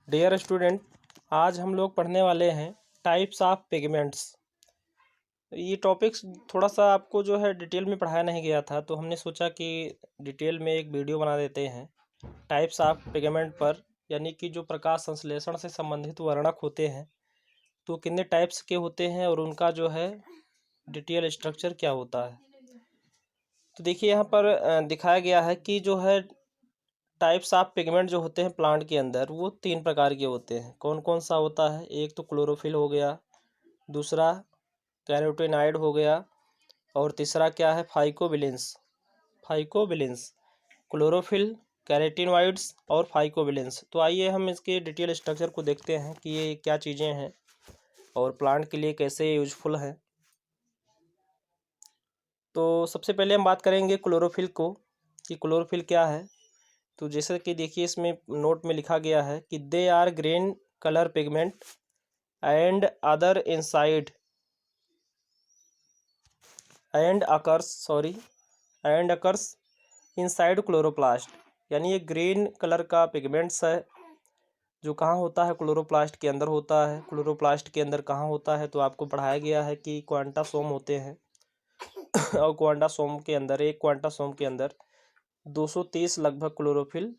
Dear student, आज हम लोग पढ़ने वाले हैं टाइप्स ऑफ पिगमेंट्स। ये टॉपिक्स थोड़ा सा आपको जो है डिटेल में पढ़ाया नहीं गया था, तो हमने सोचा कि डिटेल में एक वीडियो बना देते हैं टाइप्स ऑफ पिगमेंट पर, यानी कि जो प्रकाश संश्लेषण से संबंधित वर्णक होते हैं तो कितने टाइप्स के होते हैं और उनका जो है डिटेल स्ट्रक्चर क्या होता है। तो देखिए यहाँ पर दिखाया गया है कि जो है टाइप्स ऑफ पिगमेंट जो होते हैं प्लांट के अंदर वो 3 प्रकार के होते हैं। कौन कौन सा होता है? एक तो क्लोरोफिल हो गया, दूसरा कैरोटीनॉइड हो गया और तीसरा क्या है? फाइकोबिलेंस। फाइकोबिलेंस, क्लोरोफिल, कैरोटीनॉइड्स और फाइकोबिलेंस। तो आइए हम इसके डिटेल स्ट्रक्चर को देखते हैं कि ये क्या चीज़ें हैं और प्लांट के लिए कैसे यूजफुल हैं। तो सबसे पहले हम बात करेंगे क्लोरोफिल को कि क्लोरोफिल क्या है। तो जैसे कि देखिए इसमें नोट में लिखा गया है कि they are green colour pigment and other inside and occurs inside chloroplast. यानी ये ग्रीन कलर का पिगमेंट्स है जो कहाँ होता है? क्लोरोप्लास्ट के अंदर होता है। क्लोरोप्लास्ट के अंदर कहाँ होता है? तो आपको पढ़ाया गया है कि क्वांटासोम होते हैं और क्वांटासोम के अंदर, एक क्वांटासोम के अंदर 230 लगभग क्लोरोफिल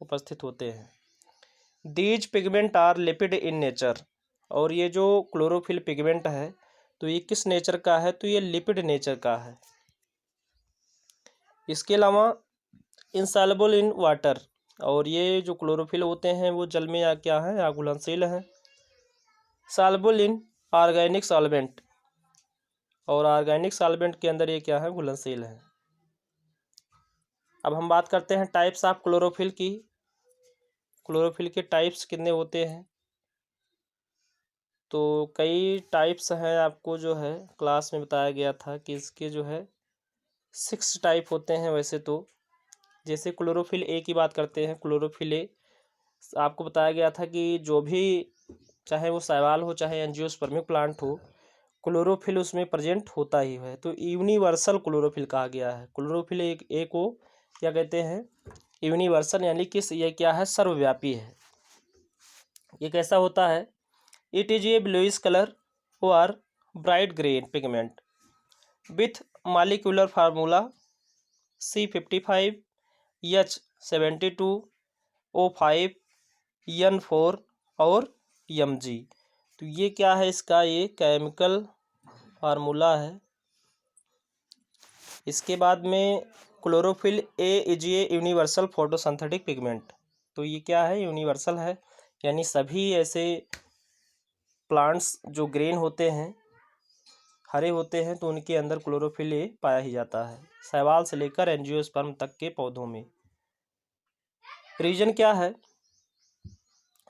उपस्थित होते हैं। These pigment are lipid in nature. और ये जो क्लोरोफिल पिगमेंट है तो ये किस नेचर का है? तो ये लिपिड नेचर का है। इसके अलावा इंसॉल्युबल इन वाटर, और ये जो क्लोरोफिल होते हैं वो जल में या क्या है? या घुलनशील हैं। सॉल्युबल इन ऑर्गेनिक सॉल्वेंट, और ऑर्गेनिक सॉल्वेंट के अंदर ये क्या है? घुलनशील है। अब हम बात करते हैं टाइप्स ऑफ क्लोरोफिल की। क्लोरोफिल के टाइप्स कितने होते हैं? तो कई टाइप्स हैं, आपको जो है क्लास में बताया गया था कि इसके जो है 6 टाइप होते हैं वैसे तो। जैसे क्लोरोफिल ए की बात करते हैं। क्लोरोफिल ए आपको बताया गया था कि जो भी, चाहे वो शैवाल हो चाहे एंजियोस्पर्मिक प्लांट हो, क्लोरोफिल उसमें प्रेजेंट होता ही है। तो यूनिवर्सल क्लोरोफिल कहा गया है। क्लोरोफिल एक ए को क्या कहते हैं? यूनिवर्सल, यानी कि ये क्या है? सर्वव्यापी है। ये कैसा होता है? It is a bluish color or bright green pigment with molecular formula C55, H72, O5, N4 और Mg। तो ये क्या है? इसका ये केमिकल फार्मूला है। इसके बाद में chlorophyll A is a universal photosynthetic pigment. तो ये क्या है? यूनिवर्सल है, यानी सभी ऐसे प्लांट्स जो ग्रीन होते हैं, हरे होते हैं, तो उनके अंदर क्लोरोफिल ए पाया ही जाता है, शैवाल से लेकर एंजियोस्पर्म तक के पौधों में। रीजन क्या है?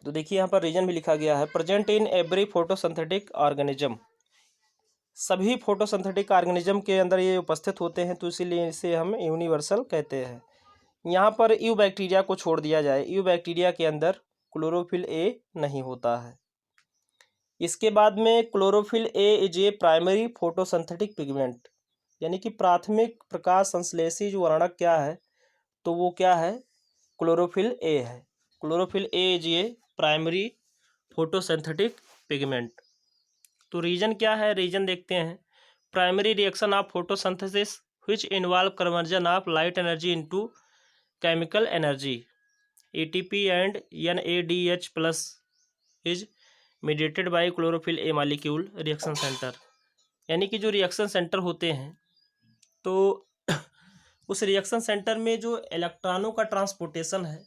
तो देखिए यहाँ पर रीजन भी लिखा गया है, present in every photosynthetic organism. सभी फोटोसिंथेटिक ऑर्गेनिज्म के अंदर ये उपस्थित होते हैं, तो इसीलिए इसे हम यूनिवर्सल कहते हैं। यहाँ पर यू बैक्टीरिया को छोड़ दिया जाए, यू बैक्टीरिया के अंदर क्लोरोफिल ए नहीं होता है। इसके बाद में chlorophyll A is a primary photosynthetic pigment, यानी कि प्राथमिक प्रकाश संश्लेषी जो वर्णक क्या है? तो वो क्या है? क्लोरोफिल ए है। Chlorophyll A is a primary photosynthetic pigment. तो रीजन क्या है? रीजन देखते हैं, primary reaction of photosynthesis which involve conversion of light energy into chemical energy ATP and NADH plus is mediated by chlorophyll A molecule reaction centre. यानी कि जो reaction centre होते हैं, तो उस रिएक्शन सेंटर में जो इलेक्ट्रॉनों का ट्रांसपोर्टेशन है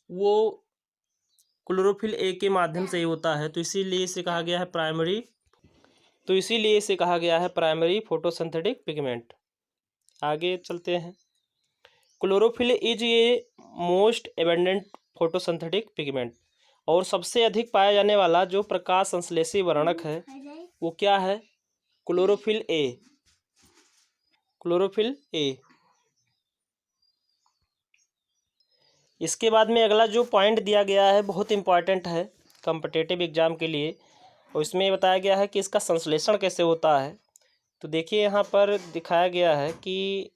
वो क्लोरोफिल ए के माध्यम से ही होता है। तो इसीलिए इसे कहा गया है प्राइमरी फोटोसिंथेटिक पिगमेंट। आगे चलते हैं। Chlorophyll is a most abundant photosynthetic pigment, और सबसे अधिक पाया जाने वाला जो प्रकाश संश्लेषी वर्णक है वो क्या है? Chlorophyll A. Chlorophyll A. इसके बाद में अगला जो पॉइंट दिया गया है बहुत इंपॉर्टेंट है कॉम्पिटिटिव एग्जाम के लिए, और इसमें बताया गया है कि इसका संश्लेषण कैसे होता है। तो देखिए यहाँ पर दिखाया गया है कि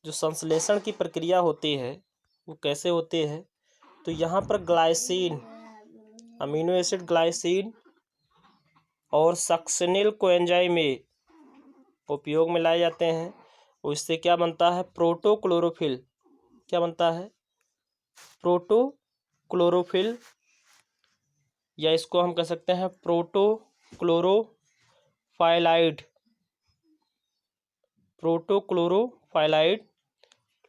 जो संश्लेषण की प्रक्रिया होती है वो कैसे होते हैं। तो यहाँ पर ग्लाइसिन, अमीनो एसिड ग्लाइसिन और सक्सिनिल कोएंजाइम में उपयोग में लाए जाते हैं। और इससे क्या बनता है, प्रोटोक्लोरोफिल। क्या बनता है, प्रोटोक्लोरोफिल, या इसको हम कह सकते हैं प्रोटोक्लोरोफाइलाइड। प्रोटोक्लोरोफाइलाइड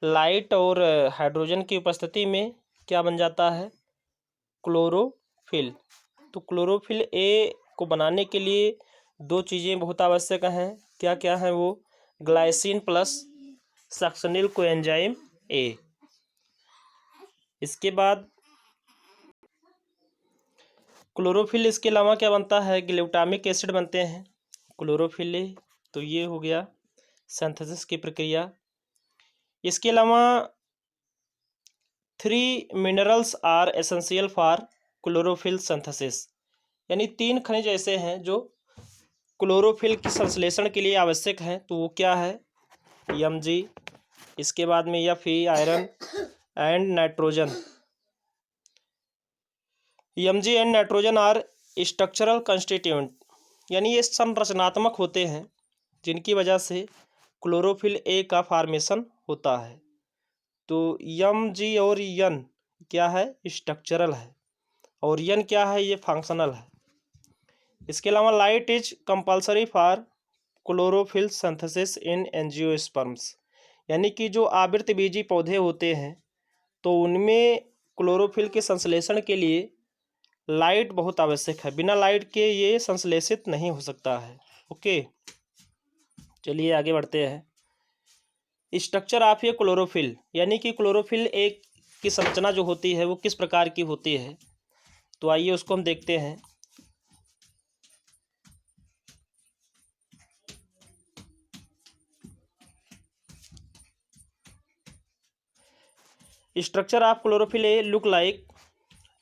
लाइट और हाइड्रोजन की उपस्थिति में क्या बन जाता है, क्लोरोफिल। तो क्लोरोफिल ए को बनाने के लिए दो चीज़ें बहुत आवश्यक हैं। क्या क्या हैं वो, glycine plus succinyl coenzyme A. इसके बाद क्लोरोफिल, इसके अलावा क्या बनता है, ग्लूटामिक एसिड बनते हैं क्लोरोफिल ए। तो ये हो गया सिंथेसिस की प्रक्रिया। इसके अलावा 3 minerals are essential for chlorophyll synthesis, यानी 3 खनिज ऐसे हैं जो क्लोरोफिल के संश्लेषण के लिए आवश्यक हैं। तो वो क्या है, Mg, इसके बाद में Fe, iron and nitrogen. Mg and nitrogen are structural constituent, यानी ये संरचनात्मक होते हैं जिनकी वजह से क्लोरोफिल ए का फॉर्मेशन होता है। तो Mg और N क्या है, स्ट्रक्चरल है, और N क्या है, ये फंक्शनल है। इसके अलावा light is compulsory for chlorophyll synthesis in angiosperms, यानी कि जो आवृतबीजी पौधे होते हैं तो उनमें क्लोरोफिल के संश्लेषण के लिए लाइट बहुत आवश्यक है। बिना लाइट के ये संश्लेषित नहीं हो सकता है। ओके, चलिए आगे बढ़ते हैं। स्ट्रक्चर ऑफ ए क्लोरोफिल, यानी कि क्लोरोफिल एक की संरचना जो होती है वो किस प्रकार की होती है। तो आइए उसको हम देखते हैं। Structure of chlorophyll A look like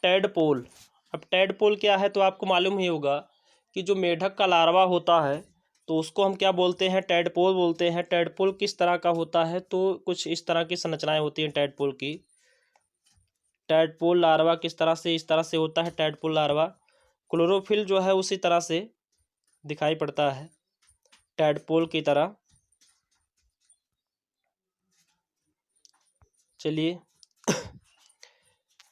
tadpole. अब टैडपोल क्या है, तो आपको मालूम ही होगा कि जो मेढक का लार्वा होता है तो उसको हम क्या बोलते हैं, टैडपोल बोलते हैं। टैडपोल किस तरह का होता है, तो कुछ इस तरह की संरचनाएं होती हैं टैडपोल की। टैडपोल लार्वा किस तरह से, इस तरह से होता है टैडपोल लार्वा। क्लोरोफिल जो है उसी तरह से दिखाई पड़ता है, टैडपोल की तरह। चलिए,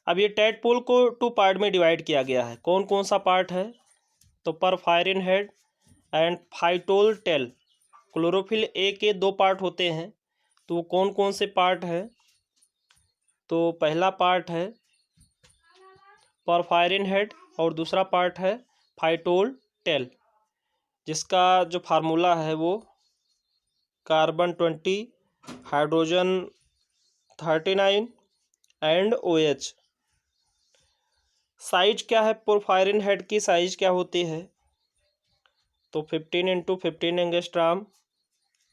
अब ये टैडपोल को 2 पार्ट में डिवाइड किया गया है। कौन कौन सा पार्ट है, तो porphyrin head and phytol tail. Chlorophyll a के 2 पार्ट होते हैं, तो वो कौन कौन से पार्ट है, तो पहला पार्ट है परफायरिन हेड और दूसरा पार्ट है फाइटोल टेल, जिसका जो फार्मूला है वो carbon 20, hydrogen 39 and OH। Size क्या है, पोरफायरिन हेड की साइज क्या होती है, तो 15 × 15 एंगस्ट्राम।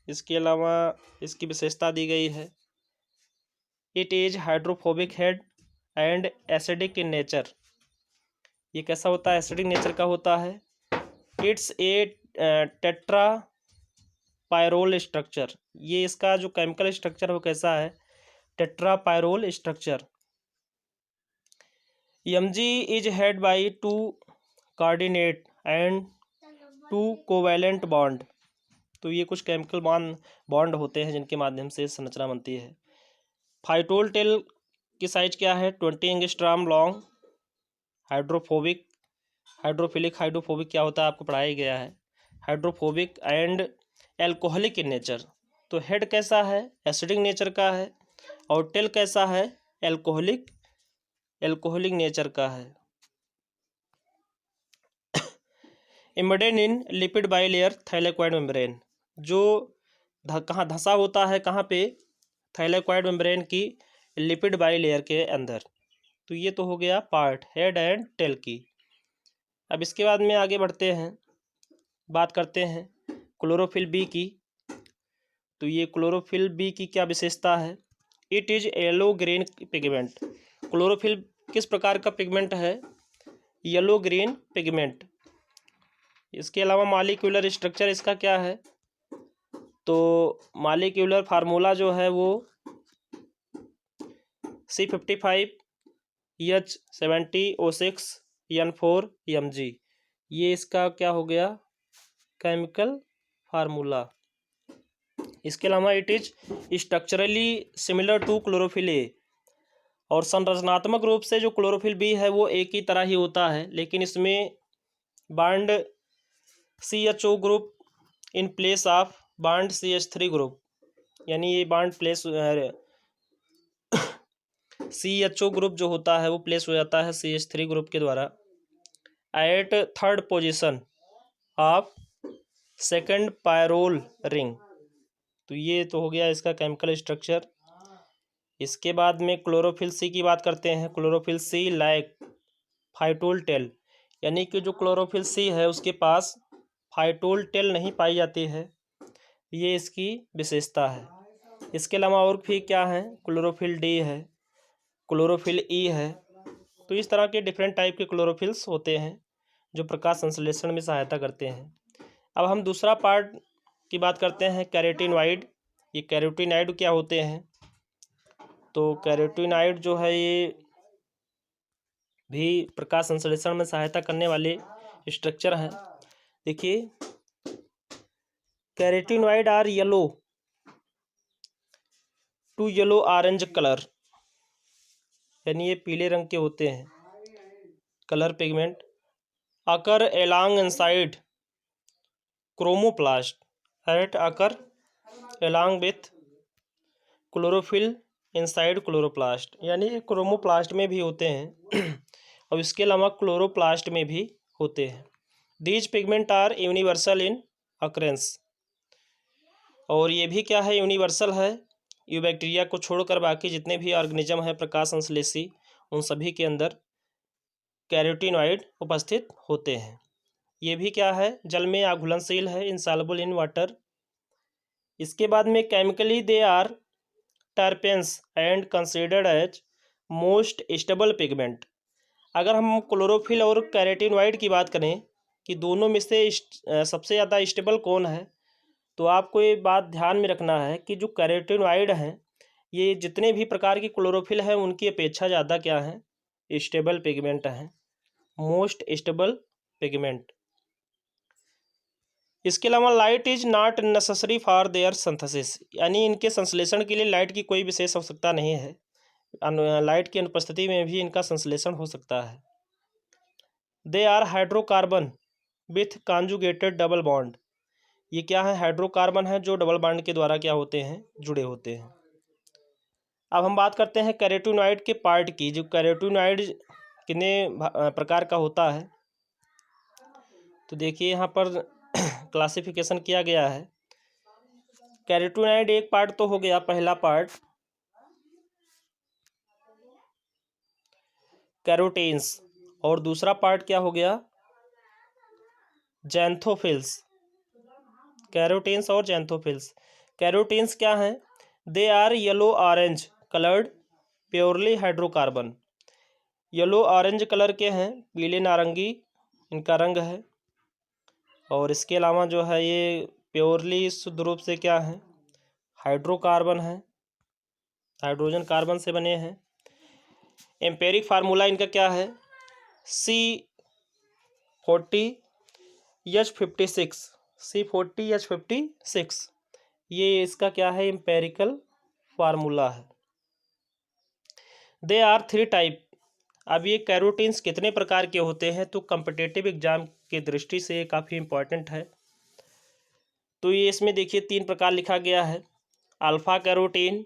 इसके अलावा इसकी विशेषता दी गई है, it is hydrophobic head and acidic in nature. ये कैसा होता है, एसिडिक नेचर का होता है। It's a tetra pyrrole structure, ये इसका जो केमिकल स्ट्रक्चर है वो कैसा है, tetra pyrrole structure. Mg is head by 2 coordinate and 2 covalent bond. तो ये कुछ केमिकल बॉन्ड होते हैं जिनके माध्यम से संरचना बनती है। फाइटोल टेल की साइज क्या है, 20 angstrom long, hydrophobic, hydrophilic, hydrophobic क्या होता है आपको पढ़ाया गया है, hydrophobic and alcoholic in nature. तो हेड कैसा है, एसिडिक नेचर का है, और टेल कैसा है, एल्कोहलिक नेचर का है। Embedded in lipid bilayer thylakoid membrane, जो कहाँ धंसा होता है, कहाँ पे, थाइलेक्वाइड मेम्ब्रेन की लिपिड बाइलेयर के अंदर। तो ये तो हो गया पार्ट हेड एंड टेल की। अब इसके बाद में आगे बढ़ते हैं, बात करते हैं क्लोरोफिल बी की। तो ये क्लोरोफिल बी की क्या विशेषता है, it is yellow green pigment. Chlorophyll किस प्रकार का पिगमेंट है, येलो ग्रीन पिगमेंट। इसके अलावा मॉलिक्यूलर स्ट्रक्चर इसका क्या है, तो मॉलिक्यूलर फार्मूला जो है वो C55H70O6N4Mg। ये इसका क्या हो गया केमिकल फार्मूला। इसके अलावा it is structurally similar to chlorophyll a, और संरचनात्मक रूप से जो क्लोरोफिल बी है वो एक ही तरह ही होता है, लेकिन इसमें bond CHO group in place of bond CH3 group, यानी ये बॉन्ड प्लेस CHO ग्रुप जो होता है वो प्लेस हो जाता है CH3 ग्रुप के द्वारा at third position of second pyrrole ring. तो ये तो हो गया इसका केमिकल स्ट्रक्चर। इसके बाद में क्लोरोफिल सी की बात करते हैं। Chlorophyll C like phytol tail, यानी कि जो क्लोरोफिल सी है उसके पास फाइटोल टेल नहीं पाई जाती है, ये इसकी विशेषता है। इसके अलावा और भी क्या है, क्लोरोफिल डी है, क्लोरोफिल ई है। तो इस तरह के डिफरेंट टाइप के क्लोरोफिल्स होते हैं जो प्रकाश संश्लेषण में सहायता करते हैं। अब हम दूसरा पार्ट की बात करते हैं, कैरोटीनॉइड। ये कैरोटीनॉइड क्या होते हैं, तो कैरोटीनॉइड जो है ये भी प्रकाश संश्लेषण में सहायता करने वाले स्ट्रक्चर हैं। देखिए carotenoid are yellow to yellow orange colour, यानी ये पीले रंग के होते हैं colour pigment, occur along inside chromoplast at occur along with chlorophyll inside chloroplast, यानी ये क्रोमोप्लास्ट में भी होते हैं और इसके अलावा क्लोरोप्लास्ट में भी होते हैं। These pigment are universal in occurrence, और ये भी क्या है यूनिवर्सल है। यूबैक्टीरिया को छोड़कर बाकी जितने भी ऑर्गेनिज्म हैं प्रकाश संश्लेषी, उन सभी के अंदर कैरोटीनॉइड उपस्थित होते हैं। ये भी क्या है जल में अघुलनशील है, इनसॉल्युबल इन वाटर। इसके बाद में chemically they are terpenes and considered as most stable pigment. अगर हम क्लोरोफिल और कैरोटीनॉइड की बात करें कि दोनों में से सबसे ज़्यादा स्टेबल कौन है, तो आपको ये बात ध्यान में रखना है कि जो कैरोटीनॉइड हैं ये जितने भी प्रकार की क्लोरोफिल हैं उनकी अपेक्षा ज़्यादा क्या है स्टेबल पिगमेंट हैं, मोस्ट स्टेबल पिगमेंट। इसके अलावा light is not necessary for their synthesis, यानी इनके संश्लेषण के लिए लाइट की कोई विशेष आवश्यकता नहीं है, लाइट की अनुपस्थिति में भी इनका संश्लेषण हो सकता है। They are hydrocarbon with conjugated double bond, ये क्या है हाइड्रोकार्बन है जो डबल बॉन्ड के द्वारा क्या होते हैं जुड़े होते हैं। अब हम बात करते हैं कैरोटीनॉइड के पार्ट की। जो कैरोटीनॉइड कितने प्रकार का होता है, तो देखिए यहाँ पर क्लासिफिकेशन किया गया है। कैरोटीनॉइड एक पार्ट तो हो गया, पहला पार्ट कैरोटीन्स, और दूसरा पार्ट क्या हो गया जैंथोफिल्स। कैरोटीन्स और जैंथोफिल्स। कैरोटीन्स क्या हैं, they are yellow orange coloured purely hydrocarbon, yellow orange colour के हैं, पीले नारंगी इनका रंग है, और इसके अलावा जो है ये प्योरली शुद्ध रूप से क्या है हाइड्रोकार्बन है, हाइड्रोजन कार्बन से बने हैं। एम्पेरिक फार्मूला इनका क्या है C40H56, ये इसका क्या है एम्पेरिकल फार्मूला है। They are three type. अब ये कैरोटीन्स कितने प्रकार के होते हैं, तो कम्पिटिटिव एग्जाम की दृष्टि से काफ़ी इम्पोर्टेंट है। तो ये इसमें देखिए 3 प्रकार लिखा गया है, alpha carotene,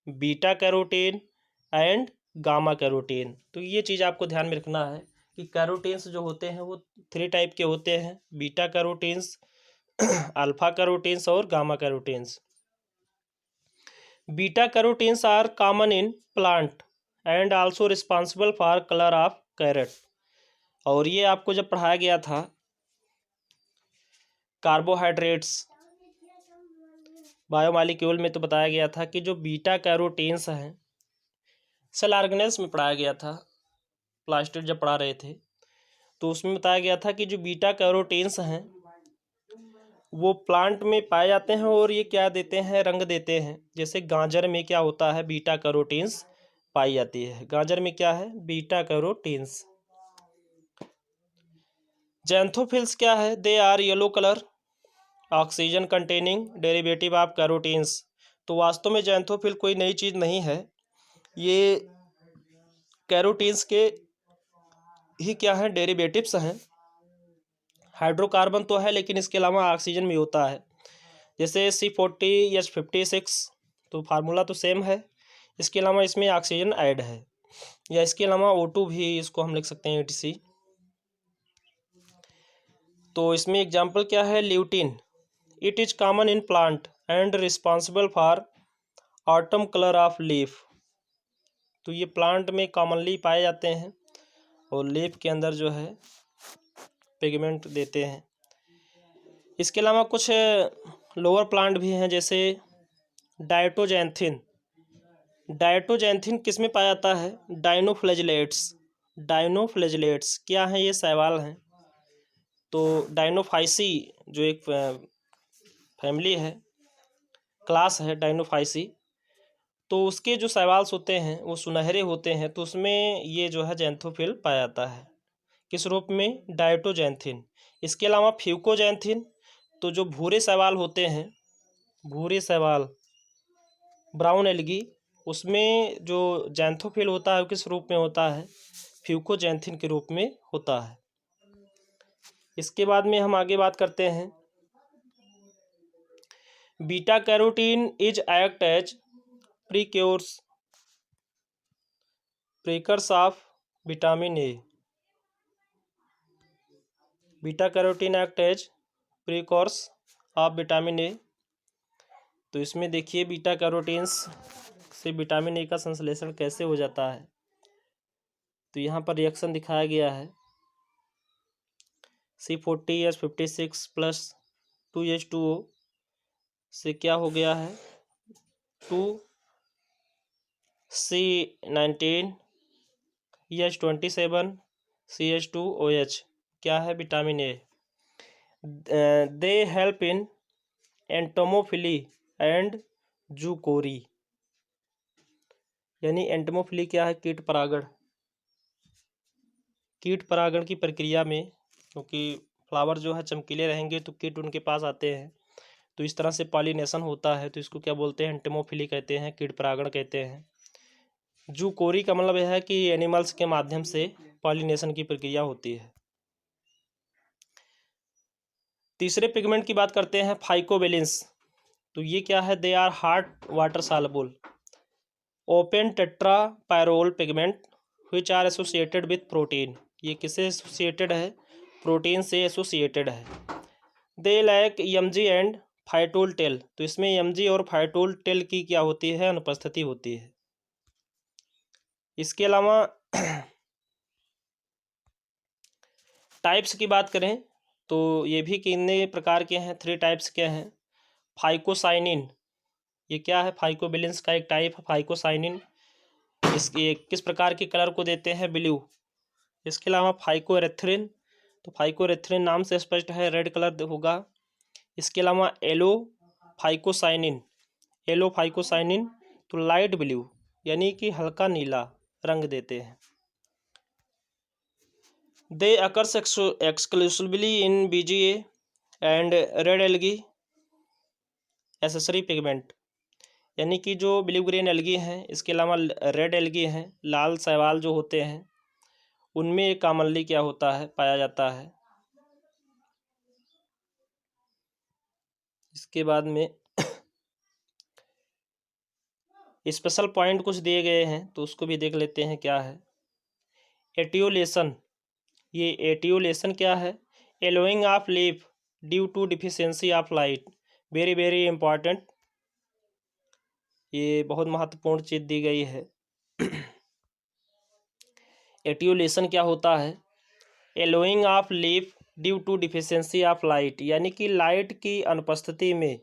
beta carotene and gamma carotene. तो ये चीज़ आपको ध्यान में रखना है कि कैरोटीन्स जो होते हैं वो 3 टाइप के होते हैं, बीटा कैरोटीन्स, अल्फ़ा कैरोटीन्स और gamma carotenes. Beta carotenes are common in plant and also responsible for colour of carrot, और ये आपको जब पढ़ाया गया था कार्बोहाइड्रेट्स बायोमॉलिक्यूल में, तो बताया गया था कि जो बीटा कैरोटीन्स हैं, सेल ऑर्गेनेल्स में पढ़ाया गया था, प्लास्टिड जब पढ़ा रहे थे तो उसमें बताया गया था कि जो बीटा कैरोटीन्स हैं वो प्लांट में पाए जाते हैं और ये क्या देते हैं रंग देते हैं। जैसे गाजर में क्या होता है बीटा कैरोटीन्स पाई जाती है। गाजर में क्या है? Beta carotenes. जैंथोफिल्स क्या है? They are yellow colour, oxygen containing derivative of carotenes. तो वास्तव में जैंथोफिल कोई नई चीज़ नहीं है, ये कैरोटीन्स के ही क्या है? डेरिवेटिव्स हैं। हाइड्रोकार्बन तो है लेकिन इसके अलावा ऑक्सीजन भी होता है, जैसे C40H56, तो फार्मूला तो सेम है। इसके अलावा इसमें ऑक्सीजन ऐड है, या इसके अलावा O2 भी इसको हम लिख सकते हैं ETC। तो इसमें एग्जाम्पल क्या है? Lutein, it is common in plant and responsible for autumn colour of leaf. तो ये प्लांट में कॉमनली पाए जाते हैं और लीफ के अंदर जो है पिगमेंट देते हैं। इसके अलावा कुछ लोअर प्लांट भी हैं, जैसे डायटोजैंथिन। डायटोजैंथिन किस में पाया जाता है? डाइनोफ्लैजिलेट्स। डाइनोफ्लैजिलेट्स क्या हैं? ये शैवाल हैं। तो डाइनोफाइसी जो एक फैमिली है, क्लास है डाइनोफाइसी, तो उसके जो शैवाल्स होते हैं वो सुनहरे होते हैं, तो उसमें ये जो है जैंथोफिल पाया जाता है। किस रूप में? डायटोजैंथिन। इसके अलावा फ्यूकोजैंथिन, तो जो भूरे शैवाल होते हैं, भूरे शैवाल, ब्राउन एल्गी, उसमें जो जैंथोफिल होता है वो किस रूप में होता है? फ्यूकोजैंथिन के रूप में होता है। इसके बाद में हम आगे बात करते हैं, beta carotene is act as precursor of vitamin A. Beta carotene act as precursor of vitamin A. तो इसमें देखिए बीटा कैरोटीन्स से विटामिन ए का संश्लेषण कैसे हो जाता है। तो यहाँ पर रिएक्शन दिखाया गया है, C40H56 प्लस 2H2O से क्या हो गया है? 2C19H27 CH2OH। क्या है? Vitamin A. They help in entomophily and zoochory. यानी एंटोमोफिली क्या है? कीट परागण। कीट परागण की प्रक्रिया में, क्योंकि फ्लावर जो है चमकीले रहेंगे तो कीट उनके पास आते हैं, तो इस तरह से पॉलिनेशन होता है, तो इसको क्या बोलते हैं? एंटोमोफिली कहते हैं, कीट परागण कहते हैं। जूकोरी का मतलब यह है कि एनिमल्स के माध्यम से पॉलिनेशन की प्रक्रिया होती है। तीसरे पिगमेंट की बात करते हैं, फाइकोबेलिन्स। तो ये क्या है? They are hard water soluble open tetrapyrrole pigment which are associated with protein. ये किससे एसोसिएटेड है? प्रोटीन से एसोसिएटेड है। They lack Mg and phytol tail. तो इसमें एमजी और फाइटोल टेल की क्या होती है? अनुपस्थिति होती है। इसके अलावा टाइप्स की बात करें तो ये भी कितने प्रकार के हैं? 3 टाइप्स के हैं। फाइकोसाइनिन, ये क्या है? फाइकोबिलिन्स का एक टाइप है फाइकोसाइनिन। इसके किस प्रकार के कलर को देते हैं? ब्लू। इसके अलावा फाइकोरेथ्रिन, तो फाइकोरेथ्रिन नाम से स्पष्ट है, रेड कलर होगा। इसके अलावा एलो फाइकोसाइनिन, एलो फाइकोसाइनिन तो लाइट ब्लू यानी कि हल्का नीला रंग देते हैं। They occurs exclusively in BGA and red algae accessory pigment. यानी कि जो ब्लू ग्रीन एल्गी हैं, इसके अलावा रेड एल्गी हैं, लाल शैवाल जो होते हैं, उनमें कॉमनली क्या होता है? पाया जाता है। इसके बाद में स्पेशल पॉइंट कुछ दिए गए हैं, तो उसको भी देख लेते हैं क्या है। एटियोलेशन, ये एटियोलेशन क्या है? Yellowing of leaf due to deficiency of light. Very very important, ये बहुत महत्वपूर्ण चीज़ दी गई है। एटियोलेशन क्या होता है? Yellowing of leaf due to deficiency of light, यानी कि लाइट की अनुपस्थिति में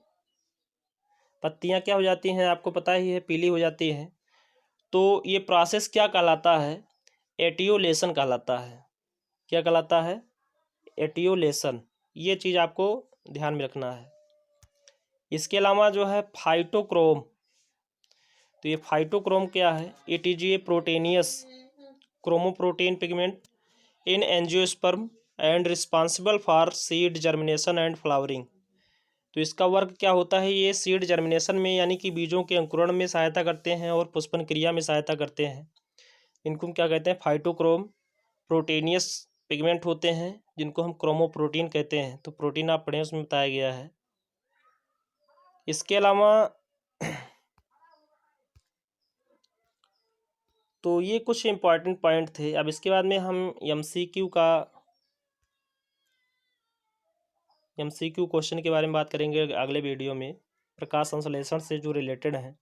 पत्तियां क्या हो जाती हैं? आपको पता ही है, पीली हो जाती हैं। तो ये प्रोसेस क्या कहलाता है? एटियोलेशन कहलाता है। क्या कहलाता है? एटियोलेशन। ये चीज़ आपको ध्यान में रखना है। इसके अलावा जो है फाइटोक्रोम, तो ये फाइटोक्रोम क्या है? It is a proteinaceous chromoprotein pigment in angiosperm and responsible for seed germination and flowering. तो इसका वर्क क्या होता है? ये सीड जर्मिनेशन में यानी कि बीजों के अंकुरण में सहायता करते हैं और पुष्पन क्रिया में सहायता करते हैं। इनको हम क्या कहते हैं? फाइटोक्रोम प्रोटेनियस पिगमेंट होते हैं, जिनको हम क्रोमोप्रोटीन कहते हैं। तो प्रोटीन आप पढ़ें, उसमें बताया गया है। इसके अलावा तो ये कुछ इम्पॉर्टेंट पॉइंट थे। अब इसके बाद में हम एमसीक्यू क्वेश्चन के बारे में बात करेंगे अगले वीडियो में, प्रकाश संश्लेषण से जो रिलेटेड हैं।